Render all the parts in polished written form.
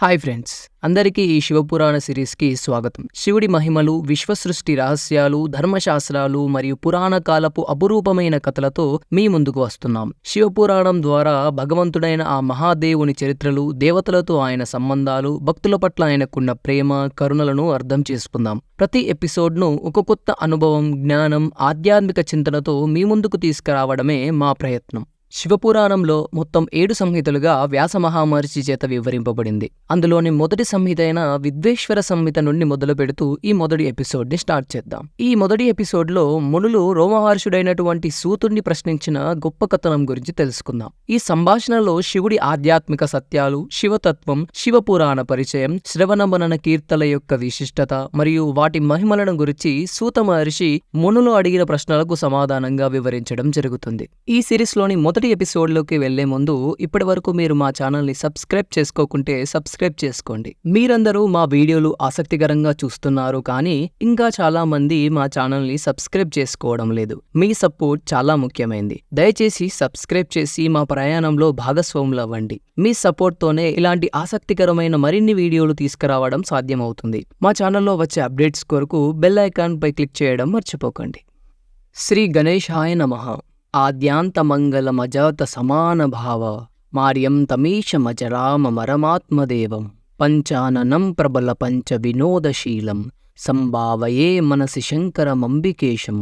Hi friends, అందరికీ ఈ శివపురాణ సిరీస్కి స్వాగతం. శివుడి మహిమలు, విశ్వసృష్టి రహస్యాలు, ధర్మశాస్త్రాలు మరియు పురాణ కాలపు అపురూపమైన కథలతో మీ ముందుకు వస్తున్నాం. శివపురాణం ద్వారా భగవంతుడైన ఆ మహాదేవుని చరిత్రలు, దేవతలతో ఆయన సంబంధాలు, భక్తుల పట్ల ఆయనకున్న ప్రేమ, కరుణలను అర్థం చేసుకుందాం. ప్రతి ఎపిసోడ్ను ఒక కొత్త అనుభవం, జ్ఞానం, ఆధ్యాత్మిక చింతనతో మీ ముందుకు తీసుకురావడమే మా ప్రయత్నం. శివపురాణంలో మొత్తం 7 సంహితలుగా వ్యాస మహామహర్షి చేత వివరింపబడింది. అందులోని మొదటి సంహిత అయిన విద్వేశ్వర సంహిత నుండి మొదలు పెడుతూ ఈ మొదటి ఎపిసోడ్ని స్టార్ట్ చేద్దాం. ఈ మొదటి ఎపిసోడ్లో మునులు రోమహర్షుడైనటువంటి సూతుడిని ప్రశ్నించిన గొప్ప కథనం గురించి తెలుసుకుందాం. ఈ సంభాషణలో శివుడి ఆధ్యాత్మిక సత్యాలు, శివతత్వం, శివపురాణ పరిచయం, శ్రవణ మనన కీర్తన యొక్క విశిష్టత మరియు వాటి మహిమలను గురించి సూత మహర్షి మునులు అడిగిన ప్రశ్నలకు సమాధానంగా వివరించడం జరుగుతుంది. ఈ సిరీస్లోని మొదటి ఎపిసోడ్లోకి వెళ్లే ముందు ఇప్పటి వరకు మీరు మా ఛానల్ని సబ్స్క్రైబ్ చేసుకోకుంటే సబ్స్క్రైబ్ చేసుకోండి. మీరందరూ మా వీడియోలు ఆసక్తికరంగా చూస్తున్నారు, కానీ ఇంకా చాలా మంది మా ఛానల్ని సబ్స్క్రైబ్ చేసుకోవడం లేదు. మీ సపోర్ట్ చాలా ముఖ్యమైంది. దయచేసి సబ్స్క్రైబ్ చేసి మా ప్రయాణంలో భాగస్వాములు అవ్వండి. మీ సపోర్ట్తోనే ఇలాంటి ఆసక్తికరమైన మరిన్ని వీడియోలు తీసుకురావడం సాధ్యమవుతుంది. మా ఛానల్లో వచ్చే అప్డేట్స్ కొరకు బెల్ ఐకాన్ పై క్లిక్ చేయడం మర్చిపోకండి. శ్రీ గణేశాయ నమః. ఆద్యాంతమంగళమజాత సమానభావ మార్యం తమీశమజరామరమాత్మదేవం పంచాననం ప్రబల పంచ వినోదశీలం సంభావయే మనసి శంకరమంబికేశం.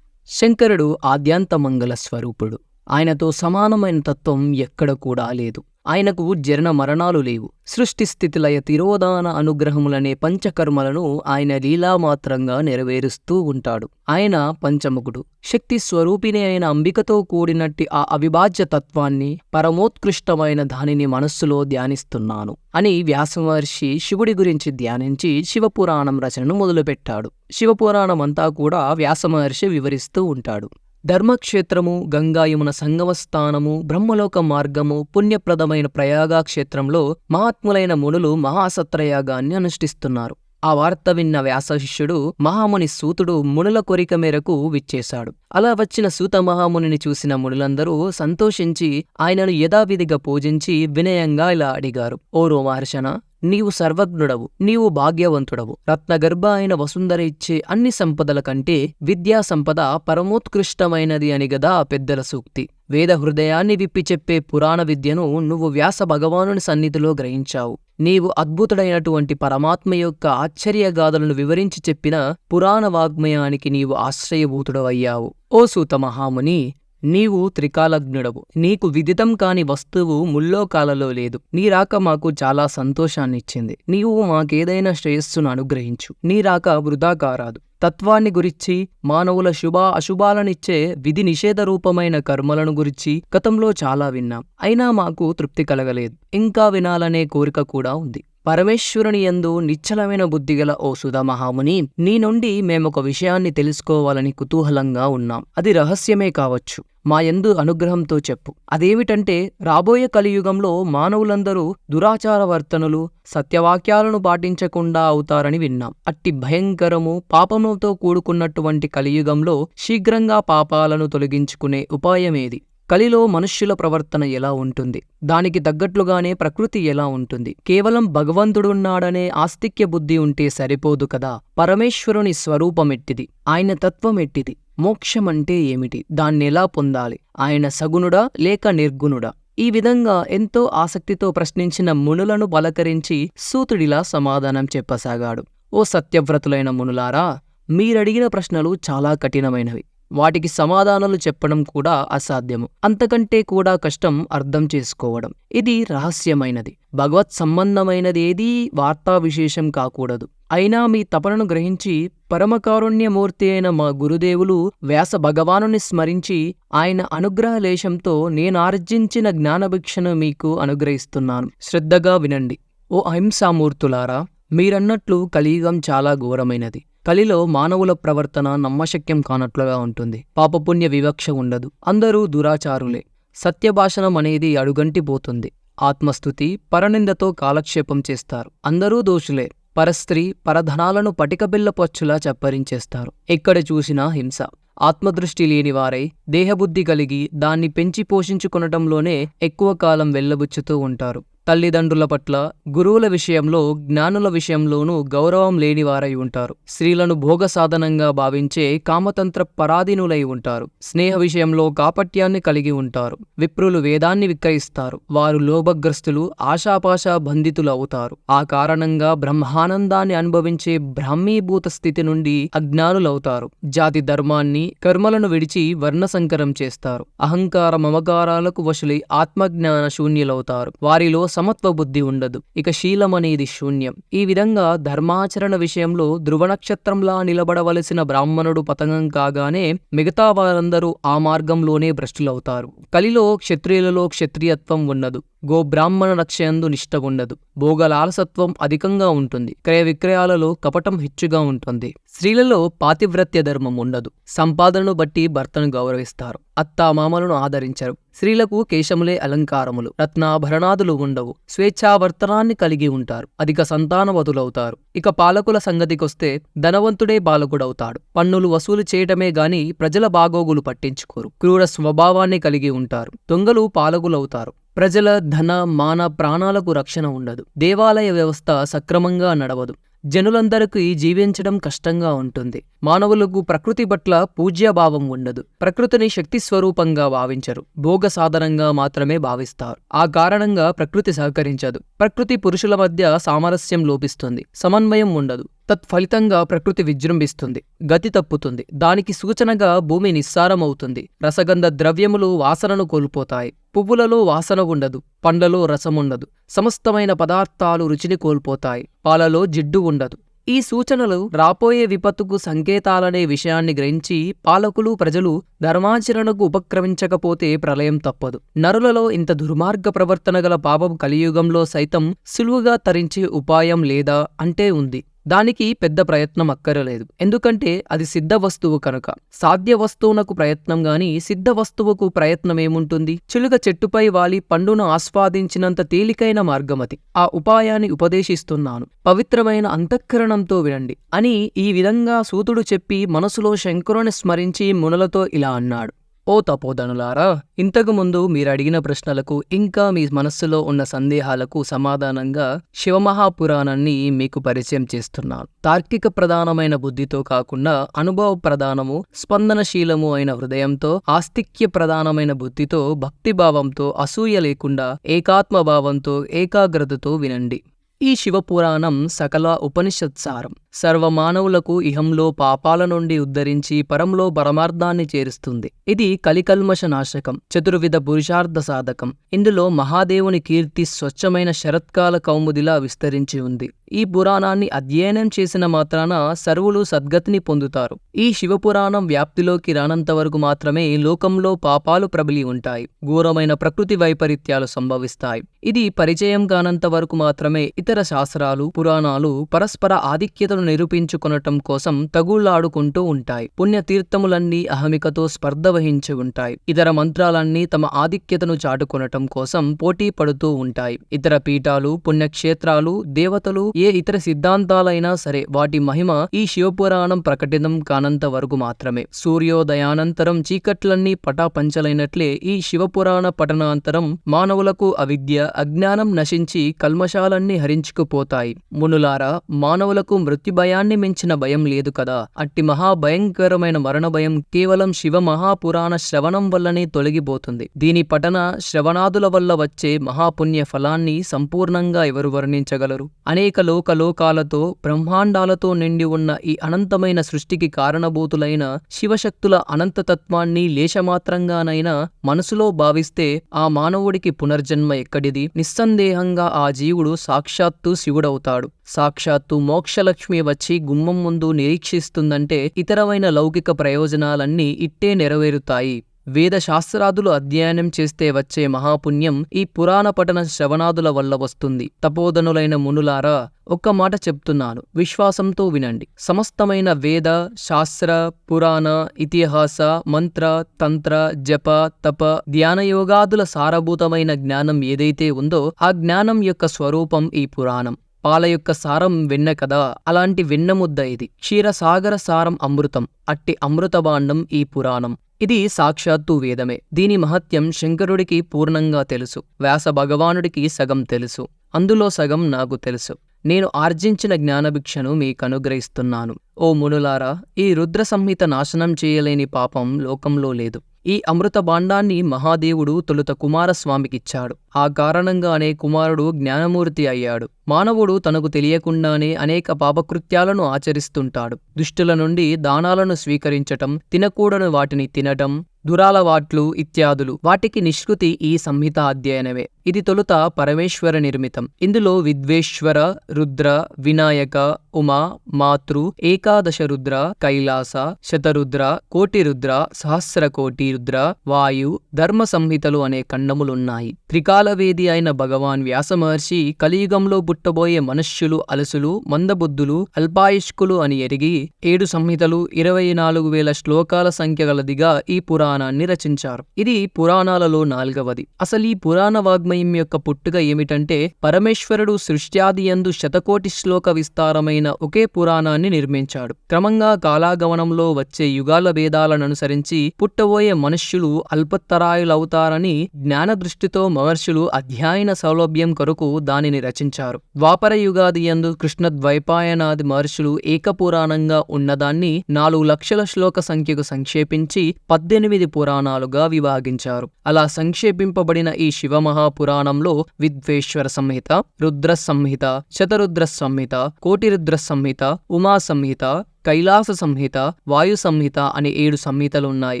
శంకరుడు ఆద్యాంతమంగళ స్వరూపుడు. ఆయనతో సమానమైన తత్వం ఎక్కడ కూడా లేదు. ఆయనకు జనన మరణాలు లేవు. సృష్టి స్థితి లయ తిరోధాన అనుగ్రహములనే పంచకర్మలను ఆయన లీలామాత్రంగా నెరవేరుస్తూ ఉంటాడు. ఆయన పంచముఖుడు. శక్తి స్వరూపిణి అయిన అంబికతో కూడినట్టి ఆ అవిభాజ్య తత్వాన్ని, పరమోత్కృష్టమైన దానిని మనస్సులో ధ్యానిస్తున్నాను అని వ్యాసమహర్షి శివుడి గురించి ధ్యానించి శివపురాణం రచనను మొదలుపెట్టాడు. శివపురాణం అంతా కూడా వ్యాసమహర్షి వివరిస్తూ ఉంటాడు. ధర్మక్షేత్రము, గంగా యమున సంగమస్థానము, బ్రహ్మలోక మార్గము, పుణ్యప్రదమైన ప్రయాగ క్షేత్రంలో మహాత్ములైన మునులు మహాసత్రయాగాన్ని అనుష్ఠిస్తున్నారు. ఆ వార్త విన్న వ్యాసశిష్యుడు మహాముని సూతుడు మునుల కోరిక మేరకు విచ్చేశాడు. అలా వచ్చిన సూత మహామునిని చూసిన మునులందరూ సంతోషించి ఆయనను యథావిధిగా పూజించి వినయంగా ఇలా అడిగారు: ఓ రోమహర్షణ, నీవు సర్వజ్ఞుడవు, నీవు భాగ్యవంతుడవు. రత్నగర్భ అయిన వసుంధర ఇచ్చే అన్ని సంపదల కంటే విద్యా సంపద పరమోత్కృష్టమైనది అని గదా పెద్దల సూక్తి. వేద హృదయాన్ని విప్పి చెప్పే పురాణ విద్యను నువ్వు వ్యాస భగవానుని సన్నిధిలో గ్రహించావు. నీవు అద్భుతుడైనటువంటి పరమాత్మ యొక్క ఆశ్చర్యగాథలను వివరించి చెప్పిన పురాణ వాగ్మయానికి నీవు ఆశ్రయభూతుడవయ్యావు. ఓ సూత మహాముని, నీవు త్రికాలజ్ఞుడవు. నీకు విదితం కాని వస్తువు ముల్లోకాలలో లేదు. నీ రాక మాకు చాలా సంతోషాన్నిచ్చింది. నీవు మాకేదైనా శ్రేయస్సును అనుగ్రహించు. నీ రాక వృధా కారాదు. తత్వాన్ని గురించి, మానవుల శుభ అశుభాలనిచ్చే విధి నిషేధ రూపమైన కర్మలను గురించి గతంలో చాలా విన్నాం. అయినా మాకు తృప్తి కలగలేదు. ఇంకా వినాలనే కోరిక కూడా ఉంది. పరమేశ్వరుని యందు నిశ్చలమైన బుద్ధిగల ఓ సుధ మహాముని, నీ నుండి మేమొక విషయాన్ని తెలుసుకోవాలని కుతూహలంగా ఉన్నాం. అది రహస్యమే కావచ్చు. మా యందు అనుగ్రహంతో చెప్పు. అదేమిటంటే, రాబోయే కలియుగంలో మానవులందరూ దురాచారవర్తనులు, సత్యవాక్యాలను పాటించకుండా అవుతారని విన్నాం. అట్టి భయంకరము, పాపములతో కూడుకున్నటువంటి కలియుగంలో శీఘ్రంగా పాపాలను తొలగించుకునే ఉపాయమేది? కలిలో మనుష్యుల ప్రవర్తన ఎలా ఉంటుంది? దానికి తగ్గట్లుగానే ప్రకృతి ఎలా ఉంటుంది? కేవలం భగవంతుడున్నాడనే ఆస్తిక్య బుద్ధి ఉంటే సరిపోదు కదా. పరమేశ్వరుని స్వరూపమెట్టిది? ఆయన తత్వమెట్టిది? మోక్షమంటే ఏమిటి? దాన్నెలా పొందాలి? ఆయన సగుణుడా లేక నిర్గుణుడా? ఈ విధంగా ఎంతో ఆసక్తితో ప్రశ్నించిన మునులను పలకరించి సూతుడిలా సమాధానం చెప్పసాగాడు. ఓ సత్యవ్రతులైన మునులారా, మీరడిగిన ప్రశ్నలు చాలా కఠినమైనవి. వాటికి సమాధానాలు చెప్పడం కూడా అసాధ్యము. అంతకంటే కూడా కష్టం అర్థం చేసుకోవడం. ఇది రహస్యమైనది, భగవత్ సంబంధమైనదేదీ వార్తా విశేషం కాకూడదు. అయినా మీ తపనను గ్రహించి పరమకారుణ్యమూర్తి అయిన మా గురుదేవులు వ్యాస భగవానుని స్మరించి ఆయన అనుగ్రహలేశంతో నేనార్జించిన జ్ఞానభిక్షను మీకు అనుగ్రహిస్తున్నాను. శ్రద్ధగా వినండి. ఓ అహింసామూర్తులారా, మీరన్నట్లు కలియుగం చాలా ఘోరమైనది. కలిలో మానవుల ప్రవర్తన నమ్మశక్యం కానట్లుగా ఉంటుంది. పాపపుణ్య వివక్ష ఉండదు. అందరూ దురాచారులే. సత్యభాషణం అనేది అడుగంటిపోతుంది. ఆత్మస్థుతి, పరనిందతో కాలక్షేపం చేస్తారు. అందరూ దోషులే. పరస్త్రీ, పరధనాలను పటికబిల్లపొచ్చులా చప్పరించేస్తారు. ఎక్కడ చూసినా హింస. ఆత్మదృష్టి లేనివారై దేహబుద్ధి కలిగి దాన్ని పెంచి పోషించుకొనటంలోనే ఎక్కువ కాలం వెళ్లబుచ్చుతూ ఉంటారు. తల్లిదండ్రుల పట్ల, గురువుల విషయంలో, జ్ఞానుల విషయంలోనూ గౌరవం లేనివారై ఉంటారు. స్త్రీలను భోగ సాధనంగా భావించే కామతంత్ర పరాధీనులై ఉంటారు. స్నేహ విషయంలో కాపట్యాన్ని కలిగి ఉంటారు. విప్రులు వేదాన్ని విక్రయిస్తారు. వారు లోభగ్రస్తులు, ఆశాపాశ బంధితులు అవుతారు. ఆ కారణంగా బ్రహ్మానందాన్ని అనుభవించే బ్రాహ్మీభూత స్థితి నుండి అజ్ఞానులవుతారు. జాతి ధర్మాన్ని, కర్మలను విడిచి వర్ణసంకరం చేస్తారు. అహంకార మమకారాలకు వశులై ఆత్మజ్ఞాన శూన్యులవుతారు. వారిలో సమత్వ బుద్ధి ఉండదు. ఇక శీలం అనేది శూన్యం. ఈ విధంగా ధర్మాచరణ విషయంలో ధ్రువ నక్షత్రంలా నిలబడవలసిన బ్రాహ్మణుడు పతనం కాగానే మిగతా వారందరూ ఆ మార్గంలోనే భ్రష్టులవుతారు. కలిలో క్షత్రియులలో క్షత్రియత్వం ఉండదు. గోబ్రాహ్మణ రక్షయందు నిష్ఠ ఉండదు. భోగలాలసత్వం అధికంగా ఉంటుంది. క్రయ విక్రయాలలో కపటం హెచ్చుగా ఉంటుంది. స్త్రీలలో పాతివ్రత్య ధర్మం ఉండదు. సంపాదనను బట్టి భర్తను గౌరవిస్తారు. అత్తామామలను ఆదరించరు. స్త్రీలకు కేశములే అలంకారములు, రత్నాభరణాదులు ఉండవు. స్వేచ్ఛావర్తనాన్ని కలిగి ఉంటారు. అధిక సంతానవతులవుతారు. ఇక పాలకుల సంగతికొస్తే ధనవంతుడే పాలకుడవుతాడు. పన్నులు వసూలు చేయటమే గాని ప్రజల బాగోగులు పట్టించుకోరు. క్రూర స్వభావాన్ని కలిగి ఉంటారు. దొంగలు పాలకులవుతారు. ప్రజల ధన, మాన, ప్రాణాలకు రక్షణ ఉండదు. దేవాలయ వ్యవస్థ సక్రమంగా నడవదు. జనులందరికీ జీవించడం కష్టంగా ఉంటుంది. మానవులకు ప్రకృతి పట్ల పూజ్యభావం ఉండదు. ప్రకృతిని శక్తి స్వరూపంగా భావించరు. భోగ సాధనంగా మాత్రమే భావిస్తారు. ఆ కారణంగా ప్రకృతి సహకరించదు. ప్రకృతి పురుషుల మధ్య సామరస్యం లోపిస్తుంది. సమన్వయం ఉండదు. తత్ఫలితంగా ప్రకృతి విజృంభిస్తుంది. గతి తప్పుతుంది. దానికి సూచనగా భూమి నిస్సారమవుతుంది. రసగంధ ద్రవ్యములు వాసనను కోల్పోతాయి. పువ్వులలో వాసన ఉండదు. పండ్లలో రసముండదు. సమస్తమైన పదార్థాలు రుచిని కోల్పోతాయి. పాలలో జిడ్డు ఉండదు. ఈ సూచనలు రాపోయే విపత్తుకు సంకేతాలనే విషయాన్ని గ్రహించి పాలకులు, ప్రజలు ధర్మాచరణకు ఉపక్రమించకపోతే ప్రళయం తప్పదు. నరులలో ఇంత దుర్మార్గ ప్రవర్తన గల పాపం కలియుగంలో సైతం సులువుగా తరించే ఉపాయం లేదా అంటే ఉంది. దానికి పెద్ద ప్రయత్నం అక్కరలేదు. ఎందుకంటే అది సిద్ధ వస్తువు కనుక. సాధ్య వస్తువునకు ప్రయత్నం గాని సిద్ధ వస్తువుకు ప్రయత్నమేముంటుంది? చిలుక చెట్టుపై వాలి పండును ఆస్వాదించినంత తేలికైన మార్గమతి. ఆ ఉపాయాన్ని ఉపదేశిస్తున్నాను. పవిత్రమైన అంతఃకరణంతో వినండి అని ఈ విధంగా సూతుడు చెప్పి మనసులో శంకరుని స్మరించి మునులతో ఇలా అన్నాడు. ఓ తపోధనులారా, ఇంతకుముందు మీరడిగిన ప్రశ్నలకు ఇంకా మీ మనస్సులో ఉన్న సందేహాలకు సమాధానంగా శివమహాపురాణాన్ని మీకు పరిచయం చేస్తున్నాను. తార్కిక ప్రధానమైన బుద్ధితో కాకుండా అనుభవ ప్రధానము, స్పందనశీలము అయిన హృదయంతో, ఆస్తిక్య ప్రధానమైన బుద్ధితో, భక్తిభావంతో, అసూయ లేకుండా ఏకాత్మభావంతో, ఏకాగ్రతతో వినండి. ఈ శివపురాణం సకల ఉపనిషత్సారం. సర్వమానవులకు ఇహంలో పాపాల నుండి ఉద్ధరించి పరంలో పరమార్థాన్ని చేరుస్తుంది. ఇది కలికల్మష నాశకం, చతుర్విధ పురుషార్థ సాధకం. ఇందులో మహాదేవుని కీర్తి స్వచ్ఛమైన శరత్కాల కౌముదిలా విస్తరించి ఉంది. ఈ పురాణాన్ని అధ్యయనం చేసిన మాత్రాన సర్వులు సద్గతిని పొందుతారు. ఈ శివపురాణం వ్యాప్తిలోకి రానంత వరకు మాత్రమే లోకంలో పాపాలు ప్రబలి ఉంటాయి. ఘోరమైన ప్రకృతి వైపరీత్యాలు సంభవిస్తాయి. ఇది పరిచయం కానంత వరకు మాత్రమే ఇతర శాస్త్రాలు, పురాణాలు పరస్పర ఆధిక్యతను నిరూపించుకొనటం కోసం తగుళ్లాడుకుంటూ ఉంటాయి. పుణ్యతీర్థములన్నీ అహమికతో స్పర్ధ వహించి ఉంటాయి. ఇతర మంత్రాలన్నీ తమ ఆధిక్యతను చాటుకొనటం కోసం పోటీ పడుతూ ఉంటాయి. ఇతర పీఠాలు, పుణ్యక్షేత్రాలు, దేవతలు, ఏ ఇతర సిద్ధాంతాలైనా సరే వాటి మహిమ ఈ శివపురాణం ప్రకటితం కానంత వరకు మాత్రమే. సూర్యోదయానంతరం చీకట్లన్నీ పటాపంచలైనట్లే ఈ శివపురాణ పఠనాంతరం మానవులకు అవిద్య, అజ్ఞానం నశించి కల్మషాలన్నీ హరించుకుపోతాయి. మునులారా, మానవులకు మృత్యుభయాన్ని మించిన భయం లేదు కదా. అట్టి మహాభయంకరమైన మరణ భయం కేవలం శివ మహాపురాణ శ్రవణం వల్లనే తొలగిపోతుంది. దీని పఠన శ్రవణాదుల వల్ల వచ్చే మహాపుణ్య ఫలాన్ని సంపూర్ణంగా ఎవరు వర్ణించగలరు? అనేక లోకాలతో బ్రహ్మాండాలతో నిండి ఉన్న ఈ అనంతమైన సృష్టికి కారణభూతులైన శివశక్తుల అనంతతత్వాన్ని లేశమాత్రంగానైనా మనసులో భావిస్తే ఆ మానవుడికి పునర్జన్మ ఎక్కడిది? నిస్సందేహంగా ఆ జీవుడు సాక్షాత్తు శివుడవుతాడు. సాక్షాత్తు మోక్షలక్ష్మి వచ్చి గుమ్మం ముందు నిరీక్షిస్తుందంటే ఇతరమైన లౌకిక ప్రయోజనాలన్నీ ఇట్టే నెరవేరుతాయి. వేద శాస్త్రాదులు అధ్యయనం చేస్తే వచ్చే మహాపుణ్యం ఈ పురాణ పఠన శ్రవణాదుల వల్ల వస్తుంది. తపోధనులైన మునులారా, ఒక్క మాట చెప్తున్నాను, విశ్వాసంతో వినండి. సమస్తమైన వేద, శాస్త్ర, పురాణ, ఇతిహాస, మంత్ర, తంత్ర, జప, తప, ధ్యానయోగాదుల సారభూతమైన జ్ఞానం ఏదైతే ఉందో ఆ జ్ఞానం యొక్క స్వరూపం ఈ పురాణం. పాల యొక్క సారం వెన్న కదా, అలాంటి వెన్నముద్ద ఇది. క్షీరసాగర సారం అమృతం. అట్టి అమృతభాండం ఈ పురాణం. ఇది సాక్షాత్తు వేదమే. దీని మహత్యం శంకరుడికి పూర్ణంగా తెలుసు. వ్యాస భగవానుడికి సగం తెలుసు. అందులో సగం నాకు తెలుసు. నేను ఆర్జించిన జ్ఞానభిక్షను మీకనుగ్రహిస్తున్నాను. ఓ మునులారా, ఈ రుద్ర సంహిత నాశనం చేయలేని పాపం లోకంలో లేదు. ఈ అమృత భాండాన్ని మహాదేవుడు తొలుత కుమారస్వామికిచ్చాడు. ఆ కారణంగానే కుమారుడు జ్ఞానమూర్తి అయ్యాడు. మానవుడు తనకు తెలియకుండానే అనేక పాపకృత్యాలను ఆచరిస్తుంటాడు. దుష్టుల నుండి దానాలను స్వీకరించటం, తినకూడని వాటిని తినటం, దురాలవాట్లు ఇత్యాదులు. వాటికి నిష్కృతి ఈ సంహిత అధ్యయనమే. ఇది తొలుత పరమేశ్వర నిర్మితం. ఇందులో విద్వేశ్వర, రుద్ర, వినాయక, ఉమా, మాతృ, ఏకాదశ రుద్ర, కైలాస, శతరుద్ర, కోటి రుద్ర, సహస్రకోటి రుద్ర, వాయు, ధర్మ సంహితలు అనే ఖండములున్నాయి. త్రికాలవేది అయిన భగవాన్ వ్యాసమహర్షి కలియుగంలో పుట్టబోయే మనుష్యులు అలసులు, మందబుద్ధులు, అల్పాయుష్కులు అని ఎరిగి 7 సంహితలు 24,000 శ్లోకాల సంఖ్య గలదిగా ఈ పురాణాన్ని రచించారు. ఇది పురాణాలలో 4వది. అసలు ఈ పురాణ వాగ్మయం యొక్క పుట్టుక ఏమిటంటే, పరమేశ్వరుడు సృష్ట్యాదియందు శతకోటి శ్లోక విస్తారమైన ఒకే పురాణాన్ని నిర్మించాడు. క్రమంగా కాలాగమనంలో వచ్చే యుగాల భేదాలను అనుసరించి పుట్టబోయే మనుష్యులు అల్పతరాయులవుతారని జ్ఞాన దృష్టితో మహర్షులు అధ్యయన సౌలభ్యం కొరకు దానిని రచించారు. ద్వాపర యుగాదియందు కృష్ణ ద్వైపాయనాది మహర్షులు ఏకపురాణంగా ఉన్నదాన్ని 4 లక్షల శ్లోక సంఖ్యకు సంక్షేపించి 18 పురాణాలుగా విభాగించారు. అలా సంక్షేపింపబడిన ఈ శివమహాపురాణంలో విద్వేశ్వర సంహిత, రుద్ర సంహిత, శతరుద్ర సంహిత, కోటిరుద్ర సంహిత, ఉమా సంహిత, కైలాస సంహిత, వాయు సంహిత అనే 7 సంహితలున్నాయి.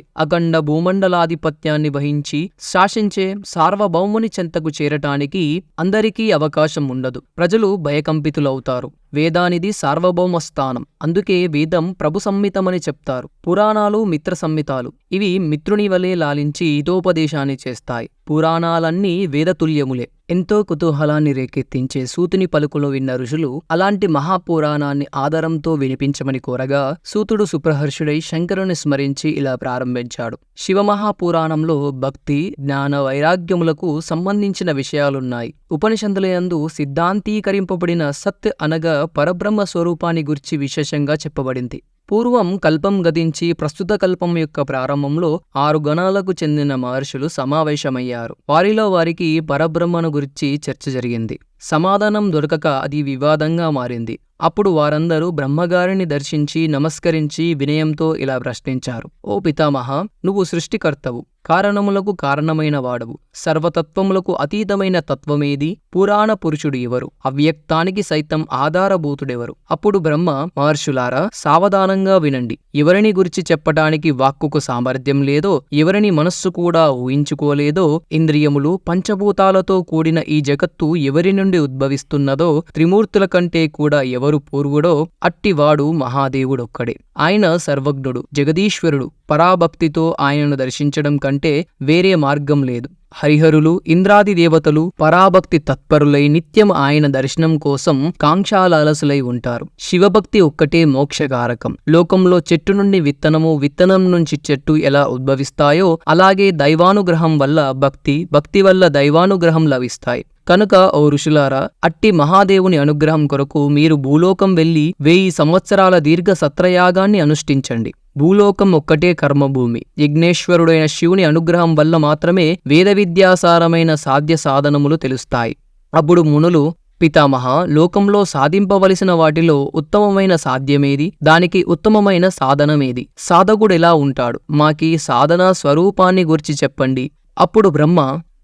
అఖండ భూమండలాధిపత్యాన్ని వహించి శాసించే సార్వభౌముని చెంతకు చేరటానికి అందరికీ అవకాశం ఉండదు. ప్రజలు భయకంపితులవుతారు. వేదానిది సార్వభౌమ స్థానం. అందుకే వేదం ప్రభు సంహితమని చెప్తారు. పురాణాలు మిత్ర సంహితాలు. ఇవి మిత్రుని వలె లాలించి హితోపదేశాన్ని చేస్తాయి. పురాణాలన్నీ వేదతుల్యములే. ఎంతో కుతూహలాన్ని రేకెత్తించే సూతుని పలుకులు విన్న ఋషులు అలాంటి మహాపురాణాన్ని ఆదరంతో వినిపించమని కోరగా సూతుడు సుప్రహర్షుడై శంకరుని స్మరించి ఇలా ప్రారంభించాడు. శివమహాపురాణంలో భక్తి, జ్ఞాన, వైరాగ్యములకు సంబంధించిన విషయాలున్నాయి. ఉపనిషత్తులయందు సిద్ధాంతీకరింపబడిన సత్ అనగా పరబ్రహ్మ స్వరూపాన్ని గురించి విశేషంగా చెప్పబడింది. పూర్వం కల్పం గతించి ప్రస్తుత కల్పం యొక్క ప్రారంభంలో 6 గణాలకు చెందిన మహర్షులు సమావేశమయ్యారు. వారిలో వారికి పరబ్రహ్మను గురించి చర్చ జరిగింది. సమాధానం దొరకక అది వివాదంగా మారింది. అప్పుడు వారందరూ బ్రహ్మగారిని దర్శించి నమస్కరించి వినయంతో ఇలా ప్రశ్నించారు. ఓ పితామహ, నువ్వు సృష్టికర్తవు, కారణములకు కారణమైన వాడవు, సర్వతత్వములకు అతీతమైన తత్వమేది? పురాణ పురుషుడు ఎవరు? అవ్యక్తానికి సైతం ఆధారభూతుడెవరు? అప్పుడు బ్రహ్మ, మహర్షులారా సావధానంగా వినండి. ఎవరిని గురించి చెప్పటానికి వాక్కుకు సామర్థ్యం లేదో, ఎవరిని మనస్సు కూడా ఊహించుకోలేదో, ఇంద్రియములు పంచభూతాలతో కూడిన ఈ జగత్తు ఎవరి నుండి ఉద్భవిస్తున్నదో, త్రిమూర్తుల కంటే కూడా ఎవరు పూర్వుడో అట్టివాడు మహాదేవుడొక్కడే. ఆయన సర్వజ్ఞుడు, జగదీశ్వరుడు. పరాభక్తితో ఆయనను దర్శించడం కంటే వేరే మార్గం లేదు. హరిహరులు, ఇంద్రాది దేవతలు పరాభక్తి తత్పరులై నిత్యం ఆయన దర్శనం కోసం కాంక్షాలాలసులై ఉంటారు. శివభక్తి ఒక్కటే మోక్షకారకం. లోకంలో చెట్టు నుండి విత్తనము, విత్తనం నుంచి చెట్టు ఎలా ఉద్భవిస్తాయో అలాగే దైవానుగ్రహం వల్ల భక్తి, భక్తి వల్ల దైవానుగ్రహం లభిస్తాయి. కనుక ఓ ఋషులారా, అట్టి మహాదేవుని అనుగ్రహం కొరకు మీరు భూలోకం వెళ్లి 1000 సంవత్సరాల దీర్ఘ సత్రయాగాన్ని అనుష్ఠించండి. భూలోకం ఒక్కటే కర్మభూమి. యజ్ఞేశ్వరుడైన శివుని అనుగ్రహం వల్ల మాత్రమే వేద విద్యాసారమైన సాధ్య సాధనములు తెలుస్తాయి. అప్పుడు మునులు, పితామహ, లోకంలో సాధింపవలసిన వాటిలో ఉత్తమమైన సాధ్యమేది? దానికి ఉత్తమమైన సాధనమేది? సాధకుడెలా ఉంటాడు? మాకీ సాధనా స్వరూపాన్ని గురించి చెప్పండి. అప్పుడు బ్రహ్మ,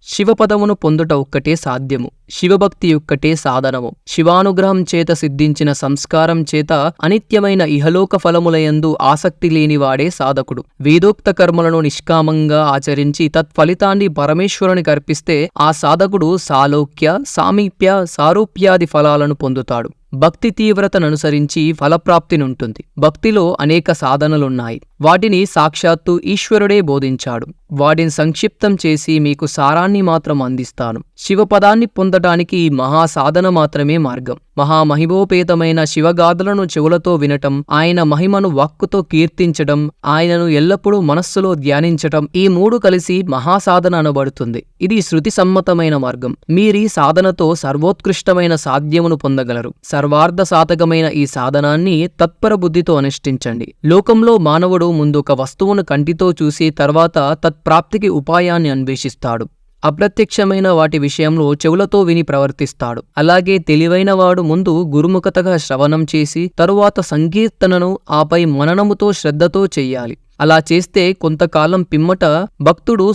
శివపదమును పొందుట ఒక్కటే సాధ్యము, శివభక్తి ఒక్కటే సాధనము. శివానుగ్రహం చేత సిద్ధించిన సంస్కారం చేత అనిత్యమైన ఇహలోక ఫలములయందు ఆసక్తి లేనివాడే సాధకుడు. వేదోక్త కర్మలను నిష్కామంగా ఆచరించి తత్ఫలితాన్ని పరమేశ్వరునికి అర్పిస్తే ఆ సాధకుడు సాలోక్య, సామీప్య, సారూప్యాది ఫలాలను పొందుతాడు. భక్తి తీవ్రతననుసరించి ఫలప్రాప్తినుంటుంది. భక్తిలో అనేక సాధనలున్నాయి. వాటిని సాక్షాత్తు ఈశ్వరుడే బోధించాడు. వాటిని సంక్షిప్తం చేసి మీకు సారాన్ని మాత్రం అందిస్తాను. శివపదాన్ని పొందటానికి మహాసాధన మాత్రమే మార్గం. మహామహిమోపేతమైన శివగాథలను చెవులతో వినటం, ఆయన మహిమను వాక్కుతో కీర్తించడం, ఆయనను ఎల్లప్పుడూ మనస్సులో ధ్యానించటం, ఈ మూడు కలిసి మహాసాధన అనబడుతుంది. ఇది శృతి సమ్మతమైన మార్గం. మీరీ సాధనతో సర్వోత్కృష్టమైన సాధ్యమును పొందగలరు. సర్వార్థ సాధకమైన ఈ సాధనాన్ని తత్పర బుద్ధితో అనుష్ఠించండి. లోకంలో మానవుడు ముందు ఒక వస్తువును కంటితో చూసి తర్వాత తత్ప్రాప్తికి ఉపాయాన్ని అన్వేషిస్తాడు. అప్రత్యక్షమైన వాటి విషయంలో చెవులతో విని ప్రవర్తిస్తాడు. అలాగే తెలివైన వాడు ముందు గురుముఖతగా శ్రవణం చేసి తరువాత సంకీర్తనను ఆపై మననముతో శ్రద్ధతో చెయ్యాలి. అలా చేస్తే కొంతకాలం పిమ్మట భక్తుడు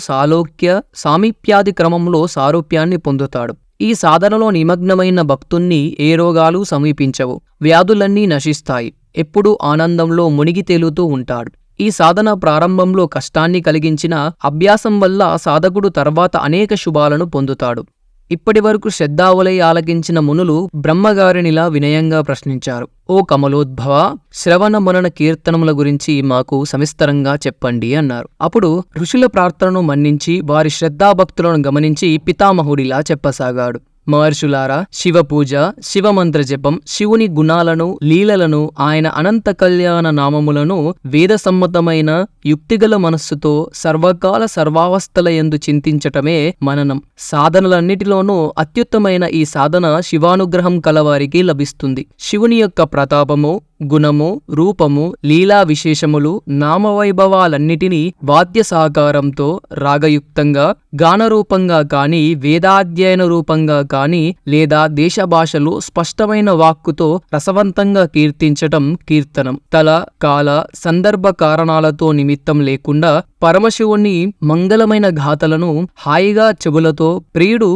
సామీప్యాది క్రమంలో సారూప్యాన్ని పొందుతాడు. ఈ సాధనలో నిమగ్నమైన భక్తుణ్ణి ఏ రోగాలు సమీపించవు, వ్యాధులన్నీ నశిస్తాయి. ఎప్పుడూ ఆనందంలో మునిగి తేలుతూ ఉంటాడు. ఈ సాధన ప్రారంభంలో కష్టాన్ని కలిగించిన అభ్యాసం వల్ల సాధకుడు తర్వాత అనేక శుభాలను పొందుతాడు. ఇప్పటివరకు శ్రద్ధావలై ఆలకించిన మునులు బ్రహ్మగారినిలా వినయంగా ప్రశ్నించారు. ఓ కమలోద్భవ, శ్రవణ మనన కీర్తనముల గురించి మాకు సవిస్తరంగా చెప్పండి అన్నారు. అప్పుడు ఋషుల ప్రార్థనను మన్నించి వారి శ్రద్ధాభక్తులను గమనించి పితామహుడిలా చెప్పసాగాడు. మహర్షులారా, శివపూజ, శివమంత్ర జపం, శివుని గుణాలను, లీలలను, ఆయన అనంత కళ్యాణ నామములను వేదసమ్మతమైన యుక్తిగల మనస్సుతో సర్వకాల సర్వావస్థల యందు చింతించటమే మననం. సాధనలన్నిటిలోనూ అత్యుత్తమైన ఈ సాధన శివానుగ్రహం కలవారికి లభిస్తుంది. శివుని యొక్క ప్రతాపము, గుణము, రూపము, లీలా విశేషములు, నామవైభవాలన్నిటినీ వాద్య సహకారంతో రాగయుక్తంగా, గానరూపంగా కాని, వేదాధ్యయన రూపంగా కాని లేదా దేశ భాషలో స్పష్టమైన వాక్కుతో రసవంతంగా కీర్తించటం కీర్తనం. తల, కాల, సందర్భ కారణాలతో నిమిత్తం లేకుండా పరమశివుని మంగళమైన గాథలను హాయిగా చెవులతో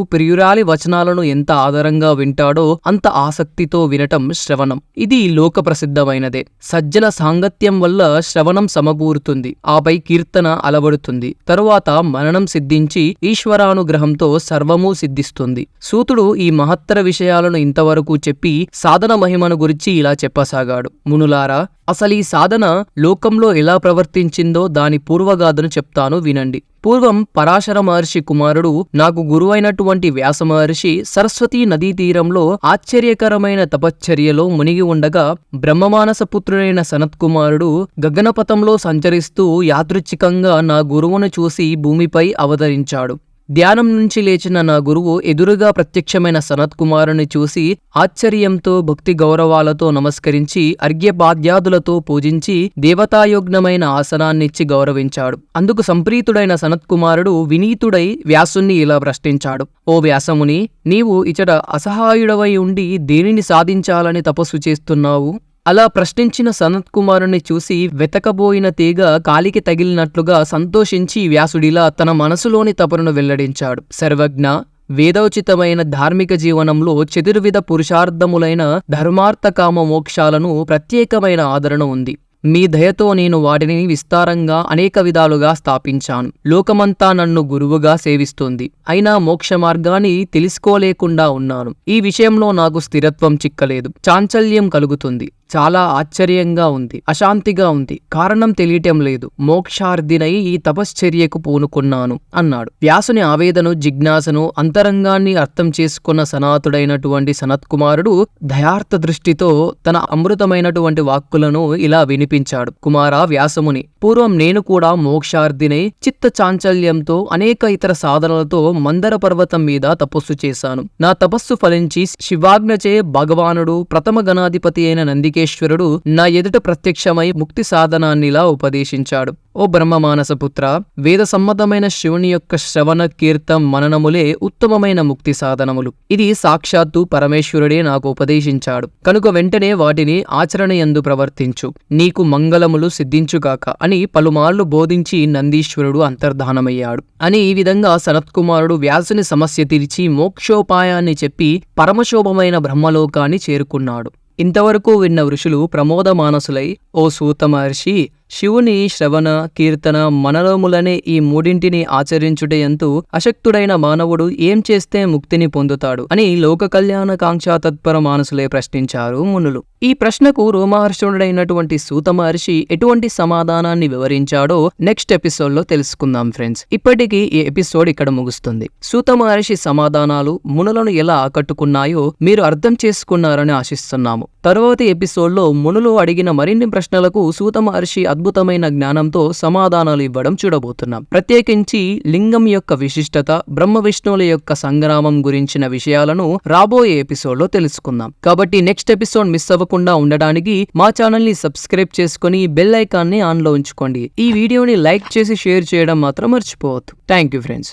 ప్రియురాలి వచనాలను ఎంత ఆదరంగా వింటాడో అంత ఆసక్తితో వినటం శ్రవణం. ఇది లోక ప్రసిద్ధమైనదే. సజ్జన సాంగత్యం వల్ల శ్రవణం సమకూరుతుంది. ఆపై కీర్తన అలవడుతుంది. తరువాత మననం సిద్ధించి ఈశ్వరానుగ్రహంతో సర్వమూ సిద్ధిస్తుంది. సూతుడు ఈ మహత్తర విషయాలను ఇంతవరకు చెప్పి సాధన మహిమను గురించి ఇలా చెప్పసాగాడు. మునులారా, అసలీ సాధన లోకంలో ఎలా ప్రవర్తించిందో దాని పూర్వగాథను చెప్తాను వినండి. పూర్వం పరాశర మహర్షి కుమారుడు, నాకు గురువైనటువంటి వ్యాస మహర్షి సరస్వతీ నదీ తీరంలో ఆశ్చర్యకరమైన తపశ్చర్యలో మునిగి ఉండగా బ్రహ్మమానస పుత్రుడైన సనత్కుమారుడు గగనపథంలో సంచరిస్తూ యాదృచ్ఛికంగా నా గురువును చూసి భూమిపై అవతరించాడు. ధ్యానం నుంచి లేచిన నా గురువు ఎదురుగా ప్రత్యక్షమైన సనత్కుమారుని చూసి ఆశ్చర్యంతో భక్తి గౌరవాలతో నమస్కరించి అర్ఘ్యపాద్యాదులతో పూజించి దేవతాయోగ్నమైన ఆసనాన్నిచ్చి గౌరవించాడు. అందుకు సంప్రీతుడైన సనత్కుమారుడు వినీతుడై వ్యాసుణ్ణి ఇలా ప్రశ్నించాడు. ఓ వ్యాసముని, నీవు ఇచట అసహాయుడవై ఉండి దేనిని సాధించాలని తపస్సు చేస్తున్నావు? అలా ప్రశ్నించిన సనత్కుమారుని చూసి వెతకబోయిన తీగ కాలికి తగిలినట్లుగా సంతోషించి వ్యాసుడిలా తన మనసులోని తపనను వెల్లడించాడు. సర్వజ్ఞ, వేదోచితమైన ధార్మిక జీవనంలో చతుర్విధ పురుషార్థములైన ధర్మార్థ కామ మోక్షాలను ప్రత్యేకమైన ఆదరణ ఉంది. మీ దయతో నేను వాటిని విస్తారంగా అనేక విధాలుగా స్థాపించాను. లోకమంతా నన్ను గురువుగా సేవిస్తుంది. అయినా మోక్ష మార్గాన్ని తెలుసుకోలేకుండా ఉన్నాను. ఈ విషయంలో నాకు స్థిరత్వం చిక్కలేదు. చాంచల్యం కలుగుతుంది. చాలా ఆశ్చర్యంగా ఉంది. అశాంతిగా ఉంది. కారణం తెలియటం లేదు. మోక్షార్థినై ఈ తపశ్చర్యకు పూనుకున్నాను అన్నాడు. వ్యాసుని ఆవేదను, జిజ్ఞాసను, అంతరంగాన్ని అర్థం చేసుకున్న సనాతుడైనటువంటి సనత్కుమారుడు దయార్థ దృష్టితో తన అమృతమైనటువంటి వాక్కులను ఇలా వినిపించాడు. కుమారా వ్యాసముని, పూర్వం నేను కూడా మోక్షార్థినై చిత్త చాంచల్యంతో అనేక ఇతర సాధనలతో మందర పర్వతం మీద తపస్సు చేశాను. నా తపస్సు ఫలించి శివాజ్ఞచే భగవానుడు ప్రథమ గణాధిపతి అయిన నందికేశ్వరుడు నా ఎదుట ప్రత్యక్షమై ముక్తి సాధనాన్నిలా ఉపదేశించాడు. ఓ బ్రహ్మమానసపుత్ర, వేద సమ్మతమైన శివుని యొక్క శ్రవణ, కీర్తం, మననములే ఉత్తమమైన ముక్తి సాధనములు. ఇది సాక్షాత్తు పరమేశ్వరుడే నాకు ఉపదేశించాడు. కనుక వెంటనే వాటిని ఆచరణయందు ప్రవర్తించు. నీకు మంగళములు సిద్ధించుగాక అని పలుమార్లు బోధించి నందీశ్వరుడు అంతర్ధానమయ్యాడు. అని ఈ విధంగా సనత్కుమారుడు వ్యాసుని సమస్య తీర్చి మోక్షోపాయాన్ని చెప్పి పరమశోభమైన బ్రహ్మలోకాన్ని చేరుకున్నాడు. ఇంతవరకు విన్న ఋషులు ప్రమోదమానసులై, ఓ సూత మహర్షి, శివుని శ్రవణ కీర్తన మననములనే ఈ మూడింటిని ఆచరించుటయందు అశక్తుడైన మానవుడు ఏం చేస్తే ముక్తిని పొందుతాడు అని లోక కళ్యాణ కాంక్ష తత్పర మానసులే ప్రశ్నించారు మునులు. ఈ ప్రశ్నకు రోమహర్షణుడైనటువంటి సూత మహర్షి ఎటువంటి సమాధానాన్ని వివరించాడో నెక్స్ట్ ఎపిసోడ్ లో తెలుసుకుందాం ఫ్రెండ్స్. ఇప్పటికీ ఈ ఎపిసోడ్ ఇక్కడ ముగుస్తుంది. సూత మహర్షి సమాధానాలు మునులను ఎలా ఆకట్టుకున్నాయో మీరు అర్థం చేసుకున్నారని ఆశిస్తున్నాము. తరువాతి ఎపిసోడ్ లో మునులు అడిగిన మరిన్ని ప్రశ్నలకు సూత మహర్షి అద్భుతమైన జ్ఞానంతో సమాధానాలు ఇవ్వడం చూడబోతున్నాం. ప్రత్యేకించి లింగం యొక్క విశిష్టత, బ్రహ్మ విష్ణువుల యొక్క సంగ్రామం గురించిన విషయాలను రాబోయే ఎపిసోడ్ లో తెలుసుకుందాం. కాబట్టి నెక్స్ట్ ఎపిసోడ్ మిస్ అవ్వకుండా ఉండడానికి మా ఛానల్ ని సబ్స్క్రైబ్ చేసుకుని బెల్ ఐకాన్ ని ఆన్ లో ఉంచుకోండి. ఈ వీడియోని లైక్ చేసి షేర్ చేయడం మాత్రం మర్చిపోవద్దు. Thank you friends.